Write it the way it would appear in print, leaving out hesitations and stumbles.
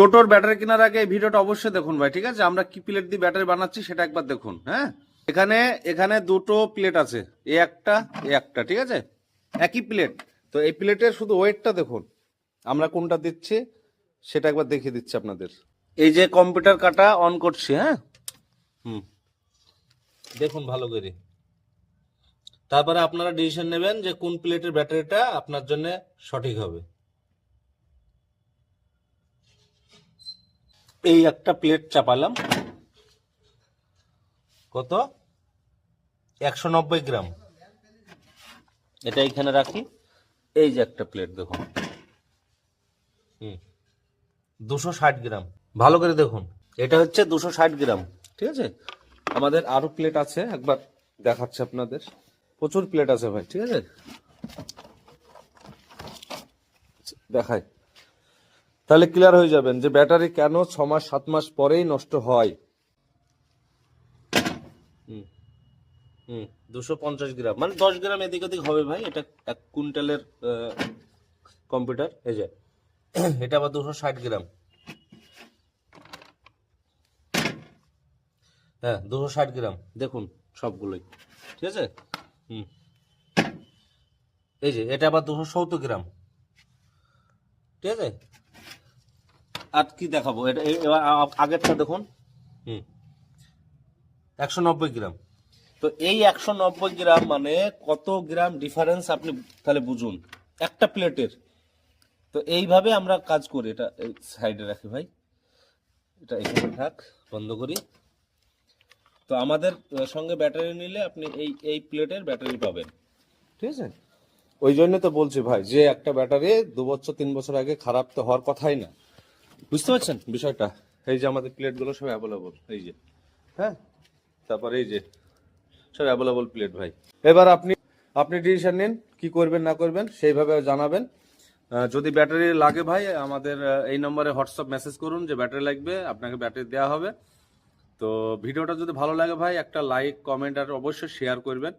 টোটোর ব্যাটারি কেনার আগে এই ভিডিওটা অবশ্যই দেখুন ভাই, ঠিক আছে? আমরা কি প্লেট দিয়ে ব্যাটারি বানাচ্ছি সেটা একবার দেখুন। হ্যাঁ, এখানে এখানে দুটো প্লেট আছে, এ একটা, ঠিক আছে? একই প্লেট। তো এই প্লেটের শুধু ওয়েটটা দেখুন, আমরা কোনটা দিচ্ছি সেটা একবার দেখিয়ে দিচ্ছি আপনাদের। এই যে কম্পিউটার কাটা অন করছি, হ্যাঁ, দেখুন ভালো করে। তারপরে আপনারা ডিসিশন নেবেন যে কোন প্লেটের ব্যাটারিটা আপনার জন্য সঠিক হবে। এই একটা প্লেট চাপালাম, কত? 190 গ্রাম। এটা এখানে রাখি। এই যে একটা প্লেট দেখুন, 260 গ্রাম। ভালো করে দেখুন, এটা হচ্ছে 260 গ্রাম, ঠিক আছে? আমাদের আরো প্লেট আছে, একবার দেখাচ্ছে আপনাদের। প্রচুর প্লেট আছে ভাই, ঠিক আছে? দেখাই, তাহলে ক্লিয়ার হয়ে যাবেন যে ব্যাটারি কেন 6 মাস 7 মাস পরেই নষ্ট হয়। 250 গ্রাম মানে 10 গ্রাম এদিক ওদিক হবে ভাই। এটা 1 কুইন্টালের কম্পিউটার। এই যে এটা আবার 260 গ্রাম। হ্যাঁ, 260 গ্রাম দেখুন সবগুলোই, ঠিক আছে? এই যে এটা আবার 270 গ্রাম, ঠিক আছে? আর কি দেখাবো, এটা এবার আগেরটা দেখুন, 190 গ্রাম। তো এই 190 গ্রাম মানে কত গ্রাম ডিফারেন্স আপনি তাহলে বুঝুন একটা প্লেটের। তো এইভাবে আমরা কাজ করি। এটা সাইডে রাখি ভাই, এটা এখানে থাক, বন্ধ করি। তো আমাদের সঙ্গে ব্যাটারি নিলে আপনি এই এই প্লেটের ব্যাটারি পাবেন, ঠিক আছে? ওই জন্য তো বলছি ভাই যে একটা ব্যাটারি 2 বছর 3 বছর আগে খারাপ তো হওয়ার কথাই না। বুঝতে পারছেন বিষয়টা? এই যে আমাদের প্লেটগুলো সব অ্যাভেলেবল, এই যে, হ্যাঁ, তারপরে এই যে সব অ্যাভেলেবল প্লেট ভাই। এবার আপনি আপনি ডিসিশন নিন কি করবেন না করবেন, সেইভাবে জানাবেন। যদি ব্যাটারি লাগে ভাই আমাদের এই নম্বরে হোয়াটসঅ্যাপ মেসেজ করুন যে ব্যাটারি লাগবে, আপনাকে ব্যাটারি দেওয়া হবে। তো ভিডিওটা যদি ভালো লাগে ভাই একটা লাইক কমেন্ট আর অবশ্যই শেয়ার করবেন।